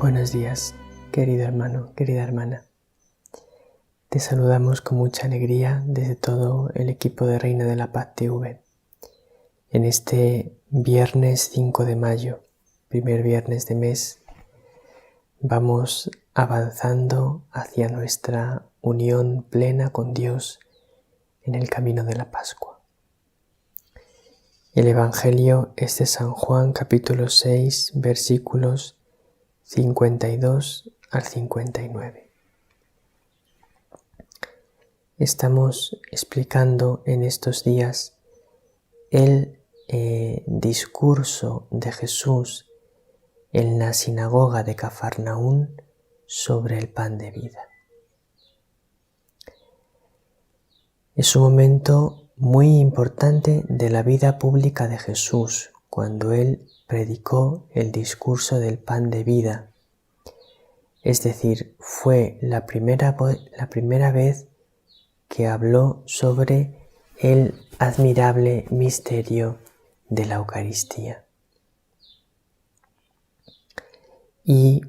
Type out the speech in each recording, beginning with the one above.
Buenos días, querido hermano, querida hermana. Te saludamos con mucha alegría desde todo el equipo de Reina de la Paz TV. En este viernes 5 de mayo, primer viernes de mes, vamos avanzando hacia nuestra unión plena con Dios en el camino de la Pascua. El Evangelio es de San Juan, capítulo 6, versículos 52 al 59. Estamos explicando en estos días el discurso de Jesús en la sinagoga de Cafarnaún sobre el pan de vida. Es un momento muy importante de la vida pública de Jesús, cuando Él predicó el discurso del pan de vida. Es decir, fue la primera vez que habló sobre el admirable misterio de la Eucaristía. Y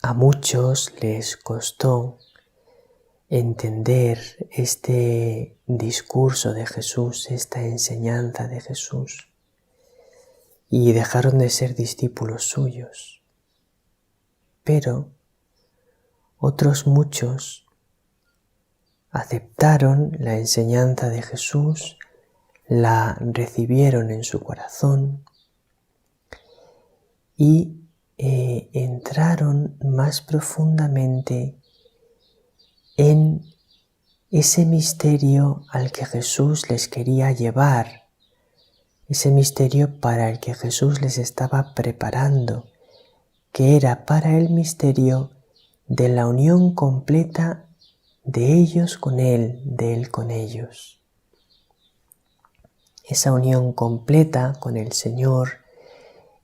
a muchos les costó entender este discurso de Jesús, esta enseñanza de Jesús, y dejaron de ser discípulos suyos. Pero otros muchos aceptaron la enseñanza de Jesús, la recibieron en su corazón y entraron más profundamente en ese misterio al que Jesús les quería llevar, ese misterio para el que Jesús les estaba preparando, que era para el misterio de la unión completa de ellos con Él, de Él con ellos. Esa unión completa con el Señor,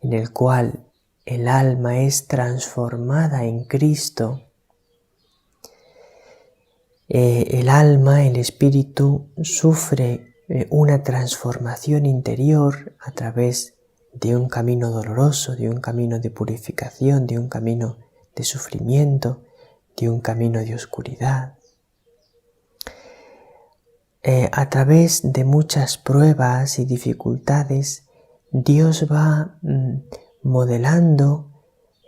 en el cual el alma es transformada en Cristo. El alma, el espíritu, sufre una transformación interior a través de un camino doloroso, de un camino de purificación, de un camino de sufrimiento, de un camino de oscuridad. A través de muchas pruebas y dificultades, Dios va modelando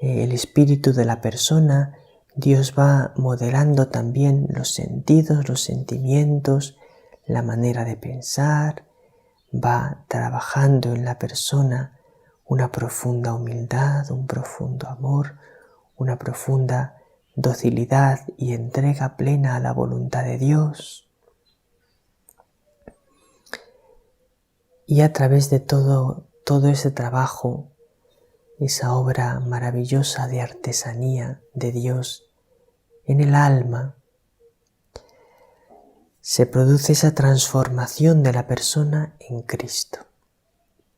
el espíritu de la persona. Dios va modelando también los sentidos, los sentimientos, la manera de pensar, va trabajando en la persona una profunda humildad, un profundo amor, una profunda docilidad y entrega plena a la voluntad de Dios. Y a través de todo ese trabajo, esa obra maravillosa de artesanía de Dios en el alma, se produce esa transformación de la persona en Cristo,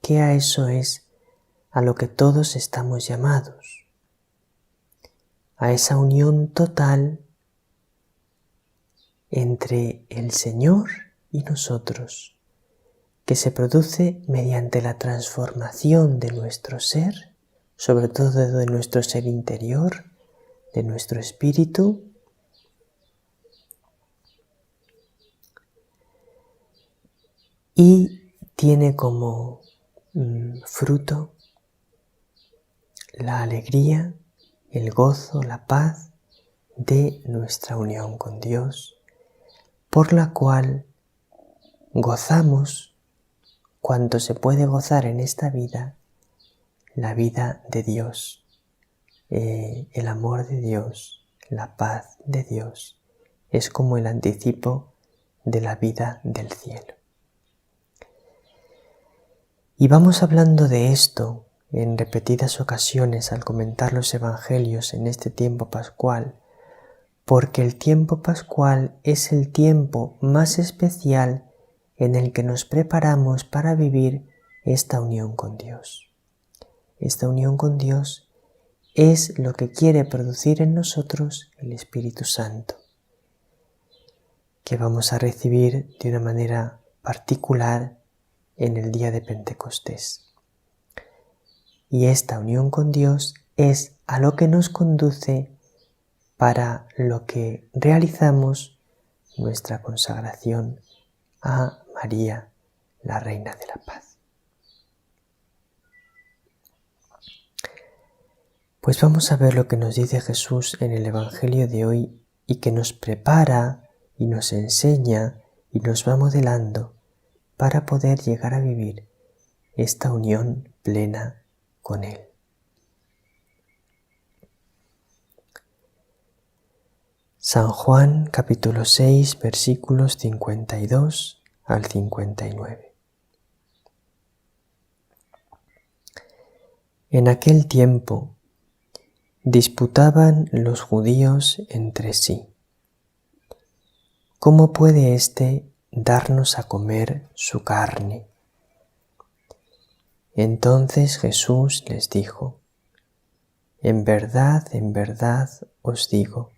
que a eso es a lo que todos estamos llamados, a esa unión total entre el Señor y nosotros, que se produce mediante la transformación de nuestro ser, sobre todo de nuestro ser interior, de nuestro espíritu, y tiene como fruto la alegría, el gozo, la paz de nuestra unión con Dios, por la cual gozamos cuanto se puede gozar en esta vida, la vida de Dios, el amor de Dios, la paz de Dios, es como el anticipo de la vida del cielo. Y vamos hablando de esto en repetidas ocasiones al comentar los evangelios en este tiempo pascual, porque el tiempo pascual es el tiempo más especial en el que nos preparamos para vivir esta unión con Dios. Esta unión con Dios es lo que quiere producir en nosotros el Espíritu Santo, que vamos a recibir de una manera particular en el día de Pentecostés. Y esta unión con Dios es a lo que nos conduce para lo que realizamos nuestra consagración a María, la Reina de la Paz. Pues vamos a ver lo que nos dice Jesús en el Evangelio de hoy y que nos prepara y nos enseña y nos va modelando para poder llegar a vivir esta unión plena con Él. San Juan capítulo 6 versículos 52 al 59. En aquel tiempo disputaban los judíos entre sí: ¿cómo puede éste darnos a comer su carne? Entonces Jesús les dijo: en verdad os digo,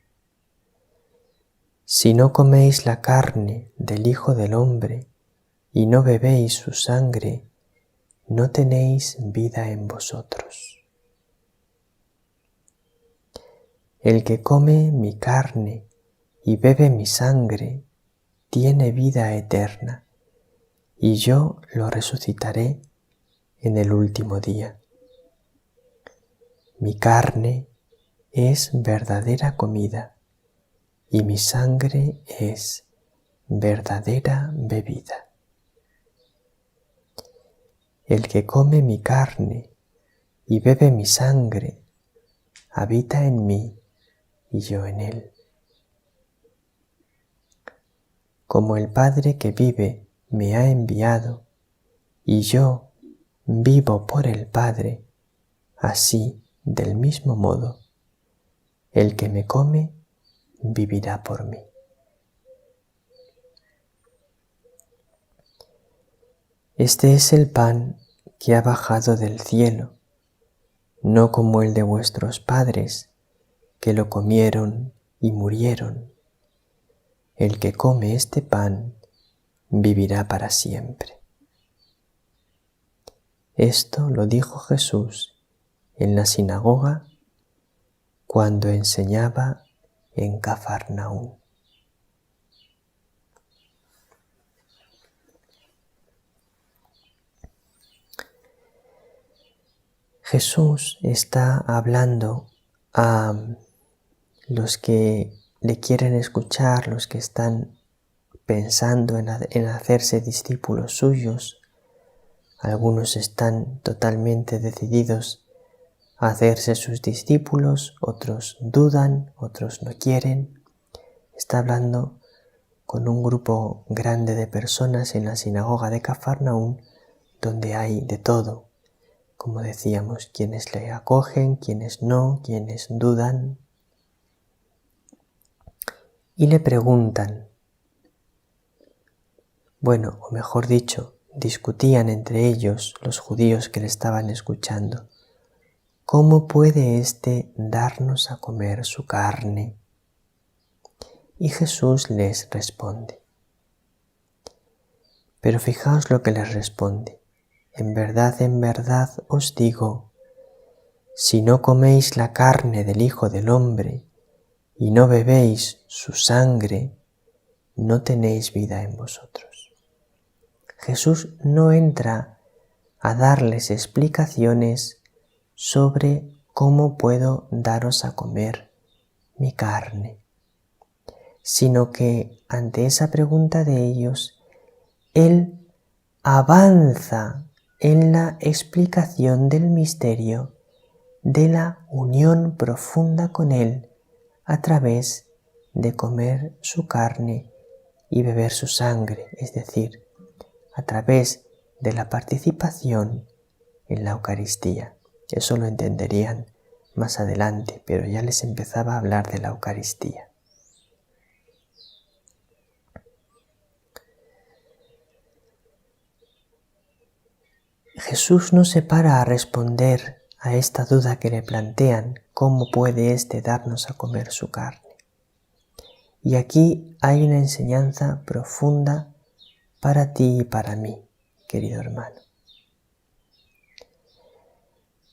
si no coméis la carne del Hijo del Hombre y no bebéis su sangre, no tenéis vida en vosotros. El que come mi carne y bebe mi sangre tiene vida eterna, y yo lo resucitaré en el último día. Mi carne es verdadera comida y mi sangre es verdadera bebida. El que come mi carne y bebe mi sangre habita en mí y yo en él. Como el Padre que vive me ha enviado y yo vivo por el Padre, así, del mismo modo, el que me come vivirá por mí. Este es el pan que ha bajado del cielo, no como el de vuestros padres, que lo comieron y murieron. El que come este pan vivirá para siempre. Esto lo dijo Jesús en la sinagoga cuando enseñaba en Cafarnaúm. Jesús está hablando a los que le quieren escuchar, los que están pensando en hacerse discípulos suyos. Algunos están totalmente decididos a hacerse sus discípulos, otros dudan, otros no quieren. Está hablando con un grupo grande de personas en la sinagoga de Cafarnaúm, donde hay de todo. Como decíamos, quienes le acogen, quienes no, quienes dudan. Y le preguntan, bueno, o mejor dicho, discutían entre ellos los judíos que le estaban escuchando: ¿cómo puede éste darnos a comer su carne? Y Jesús les responde. Pero fijaos lo que les responde: en verdad os digo, si no coméis la carne del Hijo del Hombre y no bebéis su sangre, no tenéis vida en vosotros. Jesús no entra a darles explicaciones sobre cómo puedo daros a comer mi carne, sino que ante esa pregunta de ellos, Él avanza en la explicación del misterio de la unión profunda con Él a través de comer su carne y beber su sangre, es decir, a través de la participación en la Eucaristía. Eso lo entenderían más adelante, pero ya les empezaba a hablar de la Eucaristía. Jesús no se para a responder a esta duda que le plantean: ¿cómo puede éste darnos a comer su carne? Y aquí hay una enseñanza profunda para ti y para mí, querido hermano.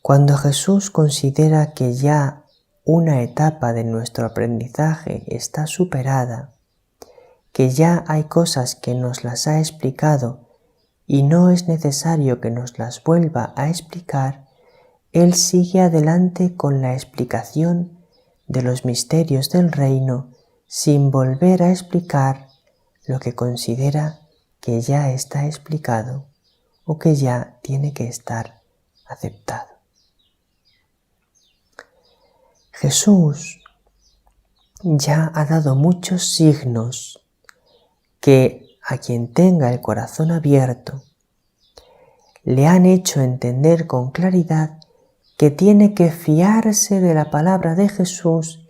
Cuando Jesús considera que ya una etapa de nuestro aprendizaje está superada, que ya hay cosas que nos las ha explicado y no es necesario que nos las vuelva a explicar, Él sigue adelante con la explicación de los misterios del reino sin volver a explicar lo que considera que ya está explicado o que ya tiene que estar aceptado. Jesús ya ha dado muchos signos que a quien tenga el corazón abierto le han hecho entender con claridad que tiene que fiarse de la palabra de Jesús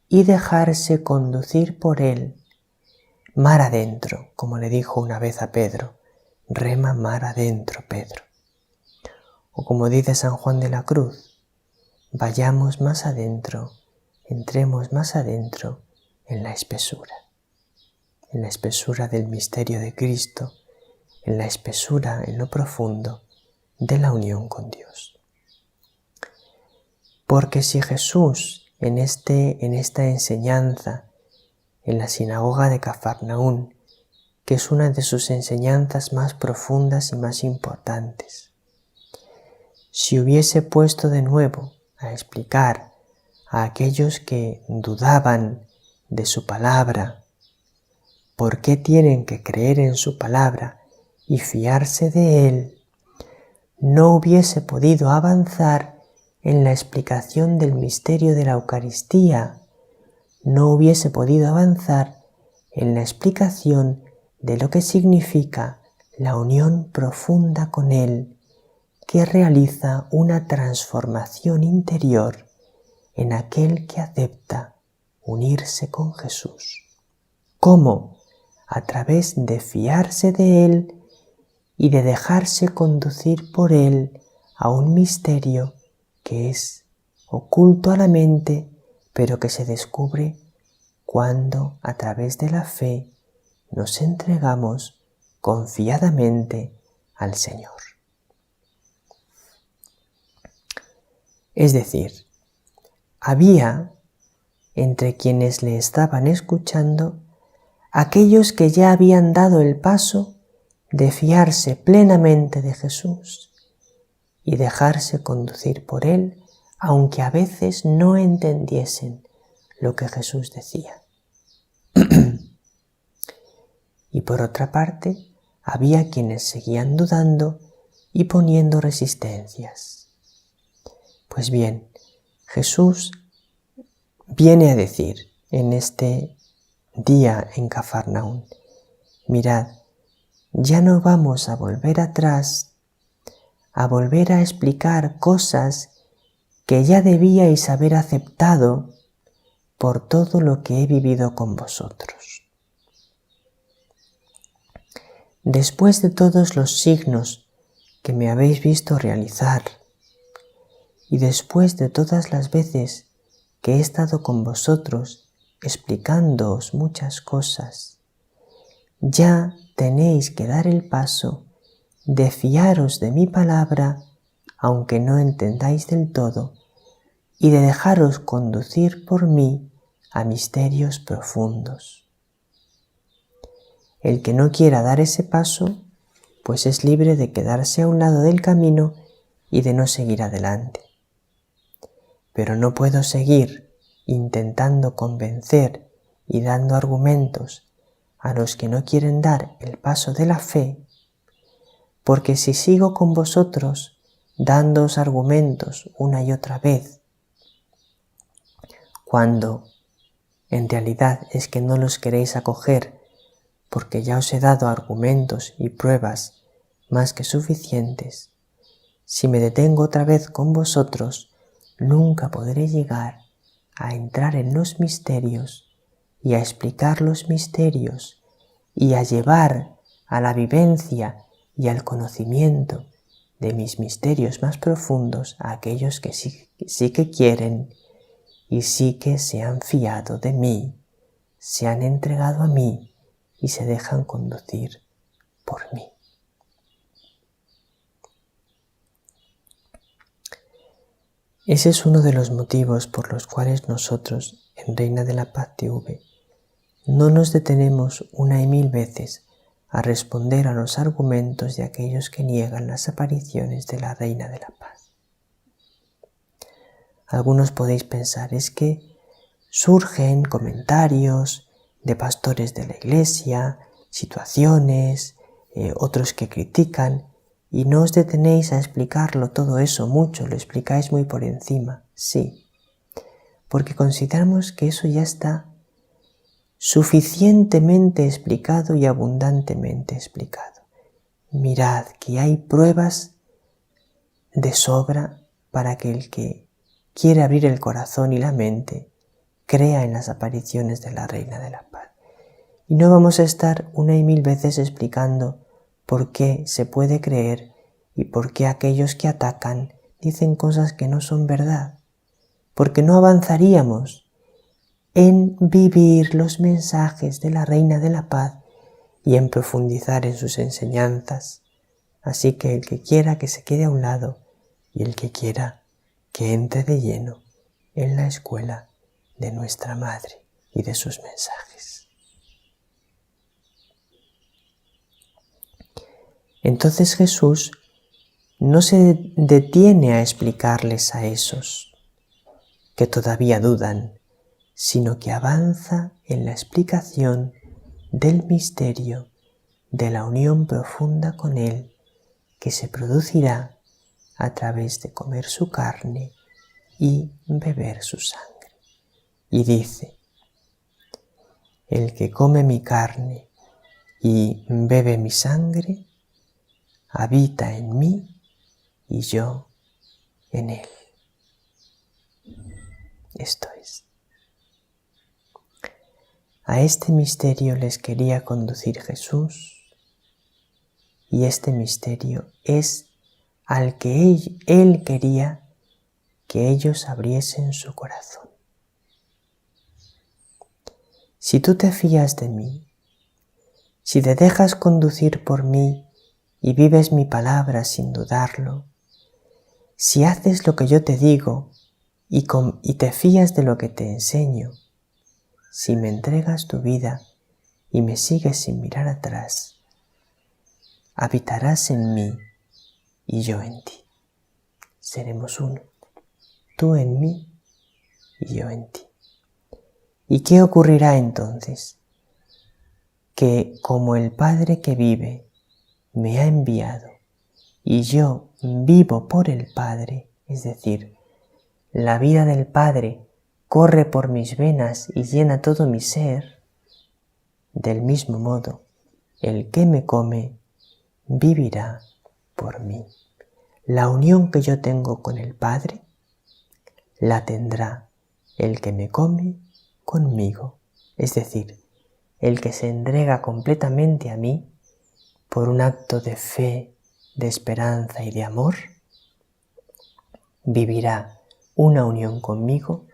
y dejarse conducir por él, mar adentro, como le dijo una vez a Pedro, rema mar adentro, Pedro. O como dice San Juan de la Cruz, vayamos más adentro, entremos más adentro en la espesura del misterio de Cristo, en la espesura, en lo profundo de la unión con Dios. Porque si Jesús en esta enseñanza, en la sinagoga de Cafarnaún, que es una de sus enseñanzas más profundas y más importantes, si hubiese puesto de nuevo a explicar a aquellos que dudaban de su palabra, por qué tienen que creer en su palabra y fiarse de él, no hubiese podido avanzar en la explicación del misterio de la Eucaristía, no hubiese podido avanzar en la explicación de lo que significa la unión profunda con Él, que realiza una transformación interior en aquel que acepta unirse con Jesús. ¿Cómo? A través de fiarse de Él y de dejarse conducir por Él a un misterio que es oculto a la mente, pero que se descubre cuando a través de la fe nos entregamos confiadamente al Señor. Es decir, había entre quienes le estaban escuchando aquellos que ya habían dado el paso de fiarse plenamente de Jesús y dejarse conducir por Él, aunque a veces no entendiesen lo que Jesús decía. Y por otra parte, había quienes seguían dudando y poniendo resistencias. Pues bien, Jesús viene a decir en este día en Cafarnaún, mirad, ya no vamos a volver atrás, a volver a explicar cosas que ya debíais haber aceptado por todo lo que he vivido con vosotros. Después de todos los signos que me habéis visto realizar, y después de todas las veces que he estado con vosotros explicándoos muchas cosas, ya tenéis que dar el paso de fiaros de mi palabra, aunque no entendáis del todo, y de dejaros conducir por mí a misterios profundos. El que no quiera dar ese paso, pues es libre de quedarse a un lado del camino y de no seguir adelante. Pero no puedo seguir intentando convencer y dando argumentos a los que no quieren dar el paso de la fe, porque si sigo con vosotros dándoos argumentos una y otra vez, cuando en realidad es que no los queréis acoger porque ya os he dado argumentos y pruebas más que suficientes, si me detengo otra vez con vosotros, nunca podré llegar a entrar en los misterios y a explicar los misterios y a llevar a la vivencia y al conocimiento de mis misterios más profundos a aquellos que sí que quieren y sí que se han fiado de mí, se han entregado a mí y se dejan conducir por mí. Ese es uno de los motivos por los cuales nosotros, en Reina de la Paz TV, no nos detenemos una y mil veces a responder a los argumentos de aquellos que niegan las apariciones de la Reina de la Paz. Algunos podéis pensar, es que surgen comentarios de pastores de la iglesia, situaciones, otros que critican, y no os detenéis a explicarlo todo eso mucho, lo explicáis muy por encima, sí, porque consideramos que eso ya está suficientemente explicado y abundantemente explicado. Mirad que hay pruebas de sobra para que el que quiere abrir el corazón y la mente crea en las apariciones de la Reina de la Paz. Y no vamos a estar una y mil veces explicando por qué se puede creer y por qué aquellos que atacan dicen cosas que no son verdad, porque no avanzaríamos en vivir los mensajes de la Reina de la Paz y en profundizar en sus enseñanzas. Así que el que quiera que se quede a un lado y el que quiera que entre de lleno en la escuela de nuestra Madre y de sus mensajes. Entonces Jesús no se detiene a explicarles a esos que todavía dudan, sino que avanza en la explicación del misterio de la unión profunda con Él que se producirá a través de comer su carne y beber su sangre. Y dice, el que come mi carne y bebe mi sangre, habita en mí y yo en él. Esto es. A este misterio les quería conducir Jesús, y este misterio es al que Él quería que ellos abriesen su corazón. Si tú te fías de mí, si te dejas conducir por mí y vives mi palabra sin dudarlo, si haces lo que yo te digo y te fías de lo que te enseño, si me entregas tu vida y me sigues sin mirar atrás, habitarás en mí y yo en ti. Seremos uno, tú en mí y yo en ti. ¿Y qué ocurrirá entonces? Que como el Padre que vive me ha enviado y yo vivo por el Padre, es decir, la vida del Padre corre por mis venas y llena todo mi ser, del mismo modo, el que me come vivirá por mí. La unión que yo tengo con el Padre la tendrá el que me come conmigo, es decir, el que se entrega completamente a mí por un acto de fe, de esperanza y de amor, vivirá una unión conmigo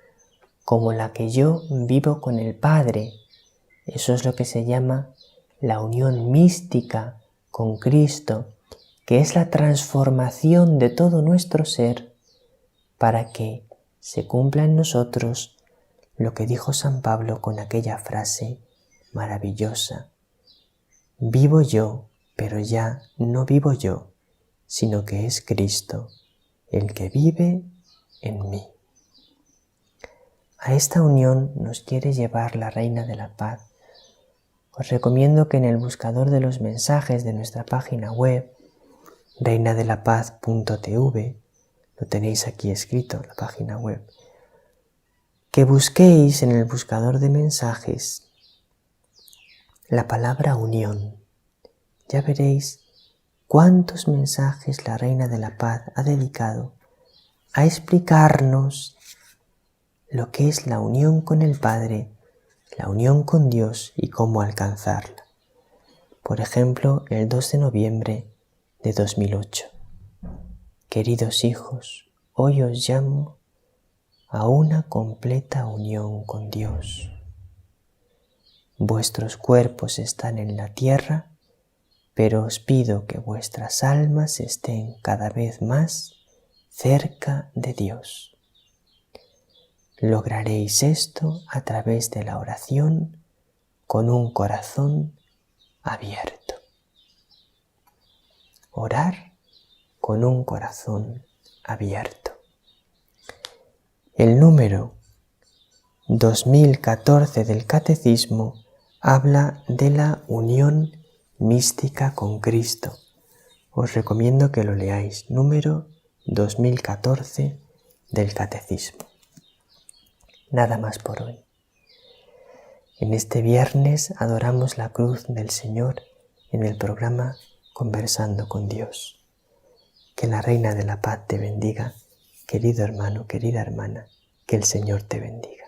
como la que yo vivo con el Padre. Eso es lo que se llama la unión mística con Cristo, que es la transformación de todo nuestro ser para que se cumpla en nosotros lo que dijo San Pablo con aquella frase maravillosa. Vivo yo, pero ya no vivo yo, sino que es Cristo el que vive en mí. A esta unión nos quiere llevar la Reina de la Paz. Os recomiendo que en el buscador de los mensajes de nuestra página web, reinadelapaz.tv, lo tenéis aquí escrito, la página web, que busquéis en el buscador de mensajes la palabra unión. Ya veréis cuántos mensajes la Reina de la Paz ha dedicado a explicarnos lo que es la unión con el Padre, la unión con Dios y cómo alcanzarla. Por ejemplo, el 2 de noviembre de 2008. Queridos hijos, hoy os llamo a una completa unión con Dios. Vuestros cuerpos están en la tierra, pero os pido que vuestras almas estén cada vez más cerca de Dios. lograréis esto a través de la oración con un corazón abierto. Orar con un corazón abierto. El número 2014 del Catecismo habla de la unión mística con Cristo. Os recomiendo que lo leáis. Número 2014 del Catecismo. Nada más por hoy. En este viernes adoramos la cruz del Señor en el programa Conversando con Dios. Que la Reina de la Paz te bendiga, querido hermano, querida hermana, que el Señor te bendiga.